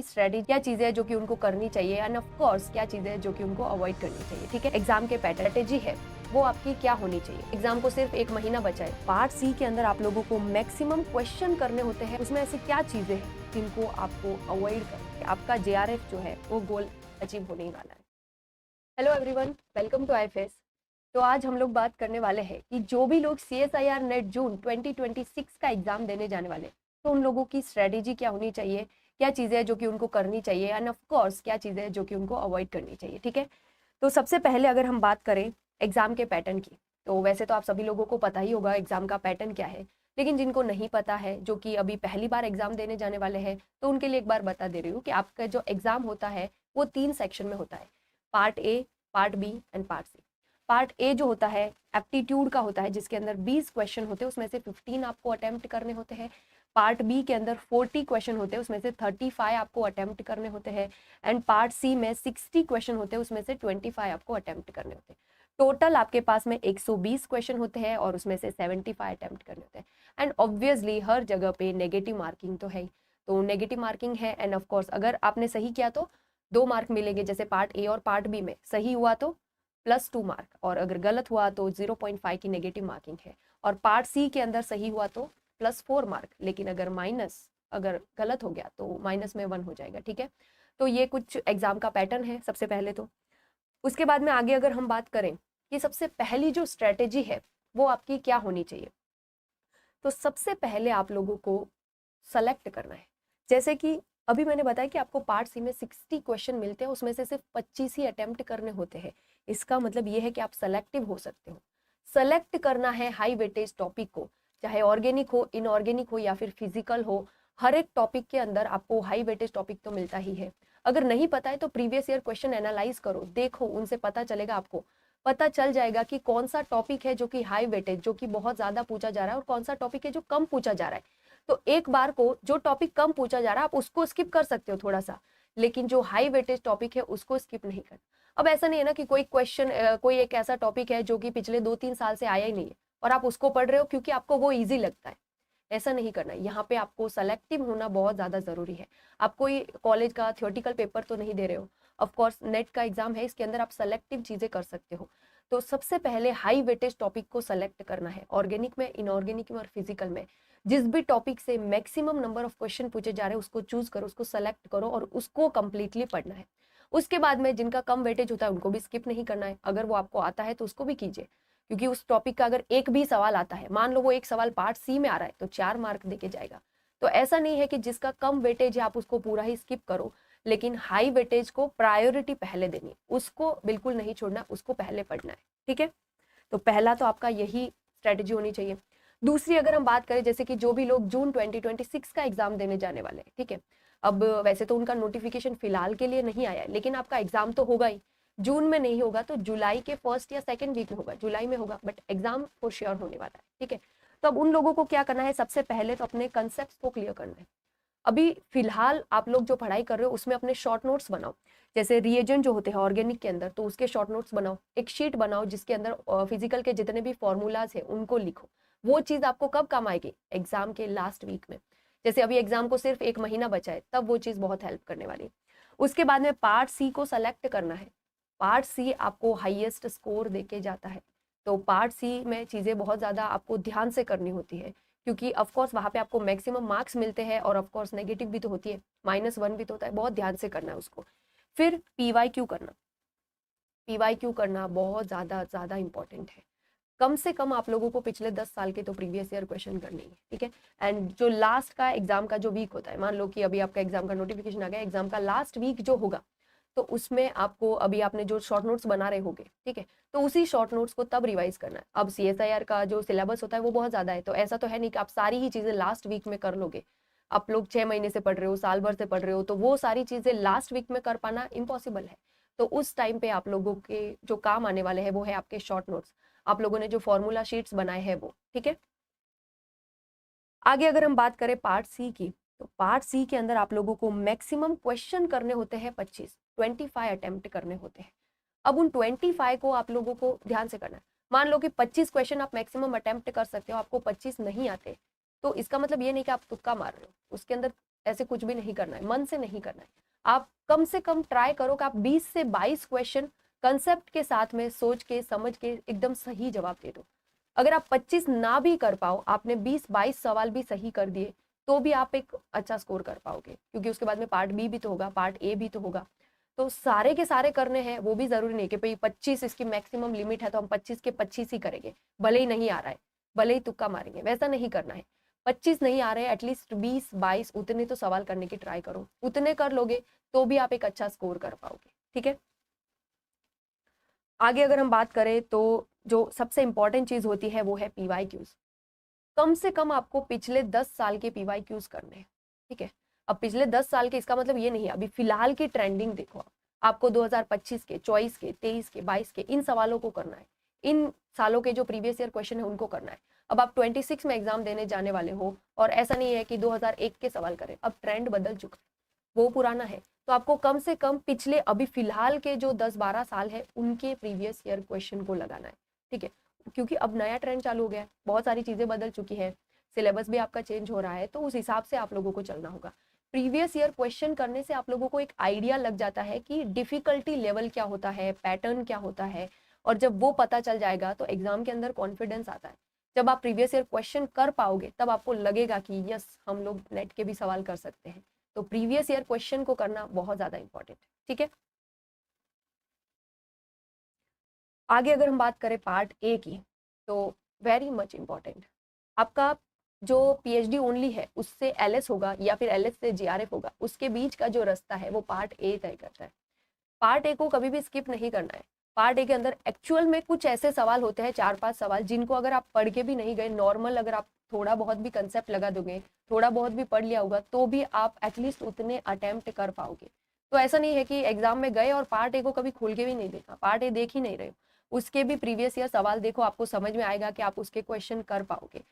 Strategy क्या चीजें हैं जो कि उनको करनी चाहिए एंड ऑफ कोर्स क्या चीजें हैं जो कि उनको अवॉइड करनी चाहिए। ठीक है, एग्जाम के पैटर्न स्ट्रेटेजी है वो आपकी क्या होनी चाहिए। एग्जाम को सिर्फ 1 महीना बचा है। पार्ट सी के अंदर आप लोगों को मैक्सिमम क्वेश्चन करने होते हैं, उसमें ऐसी क्या चीजें हैं जिनको आपको अवॉइड करना है। आपका JRF जो है वो गोल अचीव होने ही वाला है। Hello everyone, welcome to IFS। तो आज हम लोग बात करने वाले हैं कि जो भी लोग CSIR नेट जून 2026 का एग्जाम देने जाने वाले हैं, तो उन लोगों की स्ट्रेटेजी क्या होनी चाहिए, क्या चीज़ें हैं जो कि उनको करनी चाहिए एंड ऑफ कोर्स क्या चीज़ें हैं जो कि उनको अवॉइड करनी चाहिए। ठीक है, तो सबसे पहले अगर हम बात करें एग्जाम के पैटर्न की, तो वैसे तो आप सभी लोगों को पता ही होगा एग्जाम का पैटर्न क्या है, लेकिन जिनको नहीं पता है, जो कि अभी पहली बार एग्जाम देने जाने वाले हैं, तो उनके लिए एक बार बता दे रही हूँ कि आपका जो एग्जाम होता है वो 3 सेक्शन में होता है, part A, part B and part C. Part A जो होता है एप्टीट्यूड का होता है, जिसके अंदर 20 क्वेश्चन होते हैं, उसमें से 15 आपको अटेम्प्ट करने होते हैं। पार्ट बी के अंदर 40 क्वेश्चन होते हैं, उसमें से 35 आपको अटेम्प्ट करने होते हैं। एंड पार्ट सी में 60 क्वेश्चन होते हैं, उसमें से 25 आपको अटेम्प्ट करने होते हैं। टोटल आपके पास में 120 क्वेश्चन होते हैं और उसमें से 75 अटेम्प्ट करने होते हैं। एंड ऑब्वियसली हर जगह पे नेगेटिव मार्किंग तो है ही, तो नेगेटिव मार्किंग है। एंड ऑफकोर्स अगर आपने सही किया तो 2 मार्क मिलेंगे, जैसे पार्ट ए और पार्ट बी में सही हुआ तो +2 मार्क, और अगर गलत हुआ तो 0.5 की नेगेटिव मार्किंग है। और पार्ट सी के अंदर सही हुआ तो +4 मार्क, लेकिन अगर गलत हो गया तो माइनस में 1 हो जाएगा। ठीक है, तो ये कुछ एग्जाम का पैटर्न है सबसे पहले तो। उसके बाद में आगे अगर हम बात करें कि सबसे पहली जो स्ट्रेटेजी है वो आपकी क्या होनी चाहिए, तो सबसे पहले आप लोगों को सेलेक्ट करना है। जैसे कि अभी मैंने बताया कि आपको पार्ट सी में 60 क्वेश्चन मिलते हैं, उसमें से सिर्फ 25 ही अटेम्प्ट करने होते हैं। इसका मतलब ये है कि आप सेलेक्टिव हो सकते हो। सेलेक्ट करना है हाई वेटेज टॉपिक को, चाहे ऑर्गेनिक हो, इनऑर्गेनिक हो या फिर फिजिकल हो। हर एक टॉपिक के अंदर आपको हाई वेटेज टॉपिक तो मिलता ही है। अगर नहीं पता है तो प्रीवियस ईयर क्वेश्चन एनालाइज करो, देखो, उनसे पता चलेगा, आपको पता चल जाएगा कि कौन सा टॉपिक है जो कि हाई वेटेज, जो कि बहुत ज्यादा पूछा जा रहा है, और कौन सा टॉपिक है जो कम पूछा जा रहा है। तो एक बार को जो टॉपिक कम पूछा जा रहा है आप उसको स्किप कर सकते हो थोड़ा सा, लेकिन जो हाई वेटेज टॉपिक है उसको स्किप नहीं करना। अब ऐसा नहीं है ना कि कोई क्वेश्चन, कोई एक ऐसा टॉपिक है जो कि पिछले 2-3 साल से आया ही नहीं है और आप उसको पढ़ रहे हो क्योंकि आपको वो ईजी लगता है। ऐसा नहीं करना है। यहाँ पे आपको सेलेक्टिव होना बहुत ज्यादा जरूरी है। आप कोई कॉलेज का थियोरेटिकल पेपर तो नहीं दे रहे हो, ऑफ कोर्स नेट का एग्जाम है, इसके अंदर आप सेलेक्टिव चीजें कर सकते हो। तो सबसे पहले हाई वेटेज टॉपिक को सेलेक्ट करना है, ऑर्गेनिक में, इनऑर्गेनिक में और फिजिकल में। जिस भी टॉपिक से मैक्सिमम नंबर ऑफ क्वेश्चन पूछे जा रहे हैं उसको चूज करो, उसको सेलेक्ट करो और उसको कंप्लीटली पढ़ना है। उसके बाद में जिनका कम वेटेज होता है उनको भी स्किप नहीं करना है। अगर वो आपको आता है तो उसको भी कीजिए, क्योंकि उस टॉपिक का अगर एक भी सवाल आता है, मान लो वो एक सवाल पार्ट सी में आ रहा है, तो 4 मार्क देके जाएगा। तो ऐसा नहीं है कि जिसका कम वेटेज है आप उसको पूरा ही स्किप करो, लेकिन हाई वेटेज को प्रायोरिटी पहले देनी, उसको बिल्कुल नहीं छोड़ना, उसको पहले पढ़ना है। ठीक है, तो पहला तो आपका यही स्ट्रेटेजी होनी चाहिए। दूसरी अगर हम बात करें, जैसे कि जो भी लोग जून 2026 का एग्जाम देने जाने वाले हैं, ठीक है, अब वैसे तो उनका नोटिफिकेशन फिलहाल के लिए नहीं आया है, लेकिन आपका एग्जाम तो होगा ही। जून में नहीं होगा तो जुलाई के फर्स्ट या सेकंड वीक में होगा, जुलाई में होगा, बट एग्जाम फॉर श्योर होने वाला है। ठीक है, तो अब उन लोगों को क्या करना है, सबसे पहले तो अपने कंसेप्ट को क्लियर करना है। अभी फिलहाल आप लोग जो पढ़ाई कर रहे हो उसमें अपने शॉर्ट नोट्स बनाओ। जैसे रिएजेंट जो होते हैं ऑर्गेनिक के अंदर, तो उसके शॉर्ट नोट्स बनाओ। एक शीट बनाओ जिसके अंदर फिजिकल के जितने भी फॉर्मूलाज है उनको लिखो। वो चीज आपको कब काम आएगी, एग्जाम के लास्ट वीक में। जैसे अभी एग्जाम को सिर्फ 1 महीना बचा है, तब वो चीज बहुत हेल्प करने वाली है। उसके बाद में पार्ट सी को सेलेक्ट करना है। पार्ट सी आपको हाईएस्ट स्कोर देके जाता है, तो पार्ट सी में चीजें बहुत ज्यादा आपको ध्यान से करनी होती है, क्योंकि ऑफकोर्स वहां पे आपको मैक्सिमम मार्क्स मिलते हैं और ऑफकोर्स नेगेटिव भी तो होती है, -1 भी तो होता है, बहुत ध्यान से करना है उसको। फिर PYQ करना, PYQ करना बहुत ज्यादा इंपॉर्टेंट है। कम से कम आप लोगों को पिछले 10 साल के तो प्रीवियस ईयर क्वेश्चन करने हैं। ठीक है, एंड जो लास्ट का एग्जाम का जो वीक होता है, मान लो कि अभी आपका एग्जाम का नोटिफिकेशन आ गया, एग्जाम का लास्ट वीक जो होगा, तो उसमें आपको अभी आपने जो शॉर्ट नोट्स बना रहे होगे, ठीक है, तो उसी शॉर्ट नोट्स को तब रिवाइज करना है। अब CSIR का जो सिलेबस होता है वो बहुत ज्यादा है, तो ऐसा तो है नहीं कि आप सारी ही चीजें लास्ट वीक में कर लोगे। आप लोग 6 महीने से पढ़ रहे हो, साल भर से पढ़ रहे हो, तो वो सारी चीजें लास्ट वीक में कर पाना इम्पॉसिबल है। तो उस टाइम पे आप लोगों के जो काम आने वाले हैं वो है आपके शॉर्ट नोट्स, आप लोगों ने जो फॉर्मूला शीट्स बनाए हैं वो। ठीक है, आगे अगर हम बात करें पार्ट सी की, तो पार्ट सी के अंदर आप लोगों को मैक्सिमम क्वेश्चन करने होते हैं 25 अटेम्प्ट करने होते हैं। अब उन 25 को आप लोगों को ध्यान से करना है। मान लो कि 25 क्वेश्चन आप मैक्सिमम अटेम्प्ट कर सकते हो, आपको 25 नहीं आते, तो इसका मतलब ये नहीं कि आप तुक्का मार रहे हो। उसके अंदर ऐसे कुछ भी नहीं करना है, मन से नहीं करना है। आप कम से कम ट्राई करो कि आप 20 से 22 क्वेश्चन कंसेप्ट के साथ में सोच के समझ के एकदम सही जवाब दे दो। अगर आप 25 ना भी कर पाओ, आपने 20-22 सवाल भी सही कर दिए, तो भी आप एक अच्छा स्कोर कर पाओगे, क्योंकि उसके बाद में पार्ट बी भी तो होगा, पार्ट ए भी तो होगा। तो सारे के सारे करने हैं, वो भी जरूरी नहीं कि भाई 25 इसकी मैक्सिमम लिमिट है तो हम 25 के 25 ही करेंगे, भले ही नहीं आ रहा है, भले ही तुक्का मारेंगे, वैसा नहीं करना है। 25 नहीं आ रहे, एटलीस्ट 20-22 उतने तो सवाल करने की ट्राई करो, उतने कर लोगे तो भी आप एक अच्छा स्कोर कर पाओगे। ठीक है, आगे अगर हम बात करें तो जो सबसे इंपॉर्टेंट चीज होती है वो है PYQs। कम से कम आपको पिछले 10 साल के PYQs करने हैं। ठीक है, अब पिछले 10 साल के इसका मतलब ये नहीं है अभी फिलहाल की ट्रेंडिंग देखो आप, आपको 2025 के, 24 के, 23 के, 22 के इन सवालों को करना है, इन सालों के जो प्रीवियस ईयर क्वेश्चन है उनको करना है। अब आप 26 में एग्जाम देने जाने वाले हो और ऐसा नहीं है कि 2001 के सवाल करें, अब ट्रेंड बदल चुका है, वो पुराना है। तो आपको कम से कम पिछले अभी फिलहाल के जो 10-12 साल है उनके प्रीवियस ईयर क्वेश्चन को लगाना है। ठीक है, क्योंकि अब नया ट्रेंड चालू हो गया है, बहुत सारी चीजें बदल चुकी है, सिलेबस भी आपका चेंज हो रहा है, तो उस हिसाब से आप लोगों को चलना होगा। प्रीवियस ईयर क्वेश्चन करने से आप लोगों को एक आइडिया लग जाता है कि डिफिकल्टी लेवल क्या होता है, पैटर्न क्या होता है, और जब वो पता चल जाएगा तो एग्जाम के अंदर कॉन्फिडेंस आता है। जब आप प्रीवियस ईयर क्वेश्चन कर पाओगे तब आपको लगेगा कि यस, हम लोग नेट के भी सवाल कर सकते हैं। तो प्रीवियस ईयर क्वेश्चन को करना बहुत ज्यादा इंपॉर्टेंट है। ठीक है, आगे अगर हम बात करें पार्ट ए की, तो वेरी मच इंपॉर्टेंट, आपका जो PhD ओनली है उससे LS होगा या फिर LS से GRF होगा, उसके बीच का जो रास्ता है वो पार्ट ए तय करता है। पार्ट ए को कभी भी स्किप नहीं करना है। पार्ट ए के अंदर एक्चुअल में कुछ ऐसे सवाल होते हैं, 4-5 सवाल, जिनको अगर आप पढ़ के भी नहीं गए, नॉर्मल अगर आप थोड़ा बहुत भी कंसेप्ट लगा दोगे, थोड़ा बहुत भी पढ़ लिया होगा, तो भी आप एटलीस्ट उतने अटेम्प्ट कर पाओगे। तो ऐसा नहीं है कि एग्जाम में गए और पार्ट ए को कभी खोल के भी नहीं देखा, पार्ट ए देख ही नहीं रहे हो, उसके भी प्रीवियस ईयर सवाल देखो, आपको समझ में आएगा कि आप उसके क्वेश्चन कर पाओगे।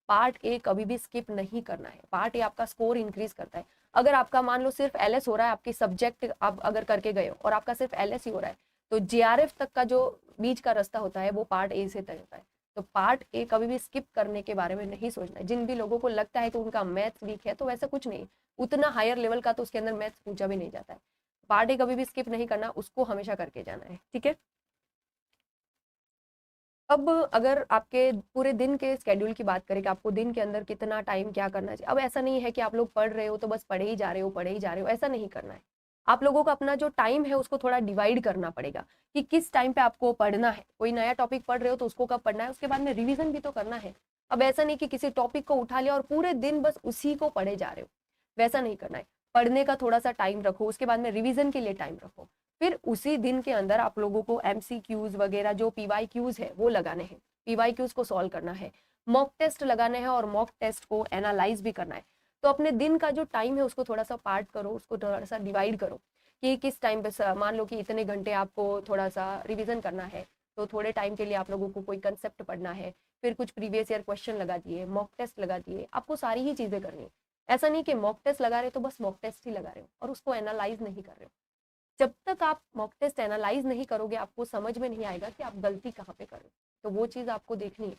पार्ट ए कभी भी स्किप नहीं करना है, पार्ट ए आपका स्कोर इंक्रीज करता है। अगर आपका मान लो सिर्फ LS हो रहा है, आपकी सब्जेक्ट आप अगर करके गए हो और आपका सिर्फ LS ही हो रहा है, तो GRF तक का जो बीच का रास्ता होता है वो पार्ट ए से तय होता है। तो पार्ट ए कभी भी स्किप करने के बारे में नहीं सोचना है। जिन भी लोगों को लगता है कि उनका मैथ्स वीक है, तो वैसा कुछ नहीं, उतना हायर लेवल का तो उसके अंदर मैथ्स पूछा भी नहीं जाता है। पार्ट ए कभी भी स्किप नहीं करना, उसको हमेशा करके जाना है। ठीक है, अब अगर आपके पूरे दिन के स्केड्यूल की बात करें कि आपको दिन के अंदर कितना टाइम क्या करना चाहिए, अब ऐसा नहीं है कि आप लोग पढ़ रहे हो तो बस पढ़े ही जा रहे हो, पढ़े ही जा रहे हो, ऐसा नहीं करना है। आप लोगों को अपना जो टाइम है उसको थोड़ा डिवाइड करना पड़ेगा कि किस टाइम पे आपको पढ़ना है। कोई नया टॉपिक पढ़ रहे हो तो उसको कब पढ़ना है, उसके बाद में रिवीजन भी तो करना है। अब ऐसा नहीं कि किसी टॉपिक को उठा लिया और पूरे दिन बस उसी को पढ़े जा रहे हो, वैसा नहीं करना है। पढ़ने का थोड़ा सा टाइम रखो, उसके बाद में रिवीजन के लिए टाइम रखो, फिर उसी दिन के अंदर आप लोगों को MCQs वगैरह जो PYQs है वो लगाने हैं, PYQs को सॉल्व करना है, मॉक टेस्ट लगाने हैं और मॉक टेस्ट को एनालाइज भी करना है। तो अपने दिन का जो टाइम है उसको थोड़ा सा पार्ट करो, उसको थोड़ा सा डिवाइड करो कि किस टाइम पे, मान लो कि इतने घंटे आपको थोड़ा सा रिवीजन करना है, तो थोड़े टाइम के लिए आप लोगों को कोई कंसेप्ट पढ़ना है, फिर कुछ प्रीवियस ईयर क्वेश्चन लगा दिए, मॉक टेस्ट लगा दिए, आपको सारी ही चीजें करनी है। ऐसा नहीं कि मॉक टेस्ट लगा रहे तो बस मॉक टेस्ट ही लगा रहे हो और उसको एनालाइज नहीं कर रहे हो। जब तक आप मॉक टेस्ट एनालाइज नहीं करोगे, आपको समझ में नहीं आएगा कि आप गलती कहाँ पे कर रहे हो। तो वो चीज़ आपको देखनी है,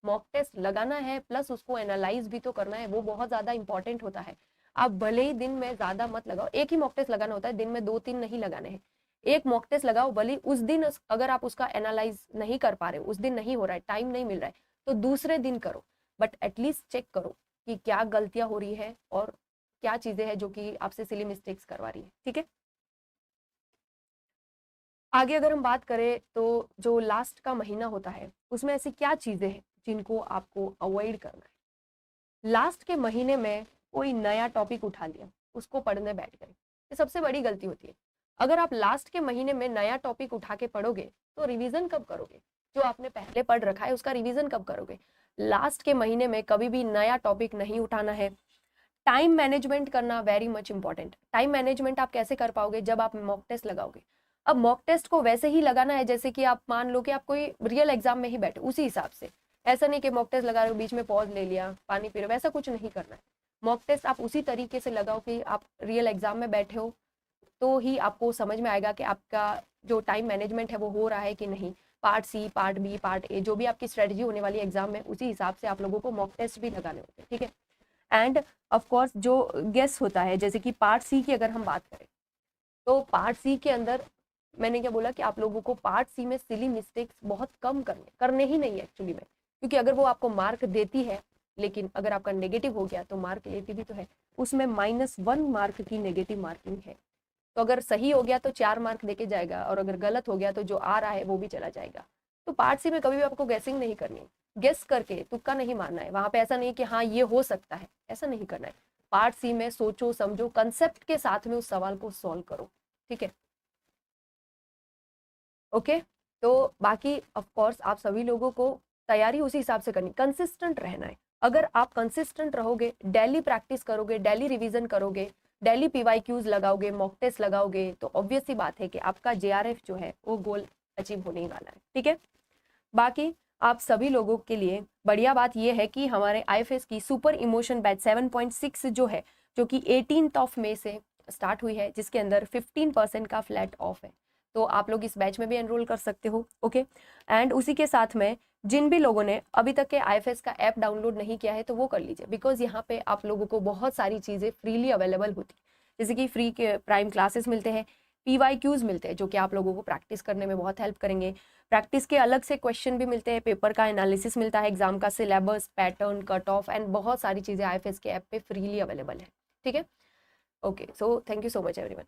मॉक टेस्ट लगाना है प्लस उसको एनालाइज भी तो करना है, वो बहुत ज़्यादा इंपॉर्टेंट होता है। आप भले ही दिन में ज़्यादा मत लगाओ, एक ही मॉक टेस्ट लगाना होता है, दिन में 2-3 नहीं लगाने हैं। एक मॉक टेस्ट लगाओ, भले उस दिन अगर आप उसका एनालाइज नहीं कर पा रहे हो, उस दिन नहीं हो रहा है, टाइम नहीं मिल रहा है, तो दूसरे दिन करो, बट एटलीस्ट चेक करो कि क्या गलतियां हो रही है और क्या चीज़ें हैं जो कि आपसे सिली मिस्टेक्स करवा रही है। ठीक है, आगे अगर हम बात करें तो जो लास्ट का महीना होता है उसमें ऐसी क्या चीजें हैं जिनको आपको अवॉइड करना है। लास्ट के महीने में कोई नया टॉपिक उठा लिया, उसको पढ़ने बैठ गए, ये सबसे बड़ी गलती होती है। अगर आप लास्ट के महीने में नया टॉपिक उठा के पढ़ोगे तो रिवीजन कब करोगे, जो आपने पहले पढ़ रखा है उसका रिवीजन कब करोगे। लास्ट के महीने में कभी भी नया टॉपिक नहीं उठाना है। टाइम मैनेजमेंट करना very much important. Time management आप कैसे कर पाओगे, जब आप मॉक टेस्ट लगाओगे। अब मॉक टेस्ट को वैसे ही लगाना है जैसे कि आप मान लो कि आप कोई रियल एग्जाम में ही बैठे, उसी हिसाब से। ऐसा नहीं कि मॉक टेस्ट लगा रहे हो बीच में पॉज ले लिया, पानी पी रहे हो, वैसा कुछ नहीं करना है। मॉक टेस्ट आप उसी तरीके से लगाओ कि आप रियल एग्जाम में बैठे हो, तो ही आपको समझ में आएगा कि आपका जो टाइम मैनेजमेंट है वो हो रहा है कि नहीं। Part C, part B, part A, जो भी आपकी स्ट्रेटजी होने वाली है एग्जाम में, उसी हिसाब से आप लोगों को मॉक टेस्ट भी लगाने होते हैं। ठीक है, एंड ऑफ कोर्स जो गेस होता है, जैसे कि पार्ट सी की अगर हम बात करें तो पार्ट सी के अंदर मैंने क्या बोला कि आप लोगों को पार्ट सी में सिली मिस्टेक्स बहुत कम करने ही नहीं है एक्चुअली में, क्योंकि अगर वो आपको मार्क देती है लेकिन अगर आपका नेगेटिव हो गया तो मार्क लेती भी तो है, उसमें -1 मार्क की नेगेटिव मार्किंग है। तो अगर सही हो गया तो 4 मार्क देके जाएगा और अगर गलत हो गया तो जो आ रहा है वो भी चला जाएगा। तो पार्ट सी में कभी भी आपको गेसिंग नहीं करनी है, गेस करके तुक्का नहीं मारना है। वहां पे ऐसा नहीं कि हाँ ये हो सकता है, ऐसा नहीं करना है। पार्ट सी में सोचो समझो, कंसेप्ट के साथ में उस सवाल को सॉल्व करो, ठीक है। ओके, तो बाकी ऑफ कोर्स आप सभी लोगों को तैयारी उसी हिसाब से करनी, कंसिस्टेंट रहना है। अगर आप कंसिस्टेंट रहोगे, डेली प्रैक्टिस करोगे, डेली रिवीजन करोगे, डेली पीवाईक्यूज लगाओगे, मॉक टेस्ट लगाओगे, तो ऑब्वियस सी बात है कि आपका जेआरएफ जो है वो गोल अचीव होने ही वाला है, ठीक है। बाकी आप सभी लोगों के लिए बढ़िया बात यह है कि हमारे आईएफएस की सुपर इमोशन बैच 7.6 जो है, जो कि 18 मई से स्टार्ट हुई है, जिसके अंदर 15% का फ्लैट ऑफ है, तो आप लोग इस बैच में भी एनरोल कर सकते हो। ओके, एंड उसी के साथ में जिन भी लोगों ने अभी तक के आईएफएस का ऐप डाउनलोड नहीं किया है तो वो कर लीजिए, बिकॉज यहाँ पे आप लोगों को बहुत सारी चीज़ें फ्रीली अवेलेबल होती है, जैसे कि फ्री के प्राइम क्लासेस मिलते हैं, पीवाईक्यूज मिलते हैं जो कि आप लोगों को प्रैक्टिस करने में बहुत हेल्प करेंगे, प्रैक्टिस के अलग से क्वेश्चन भी मिलते हैं, पेपर का एनालिसिस मिलता है, एग्जाम का syllabus, pattern, cut off and बहुत सारी चीज़ें आईएफएस के ऐप पे फ्रीली अवेलेबल है, ठीक है। Okay, so thank you so much everyone.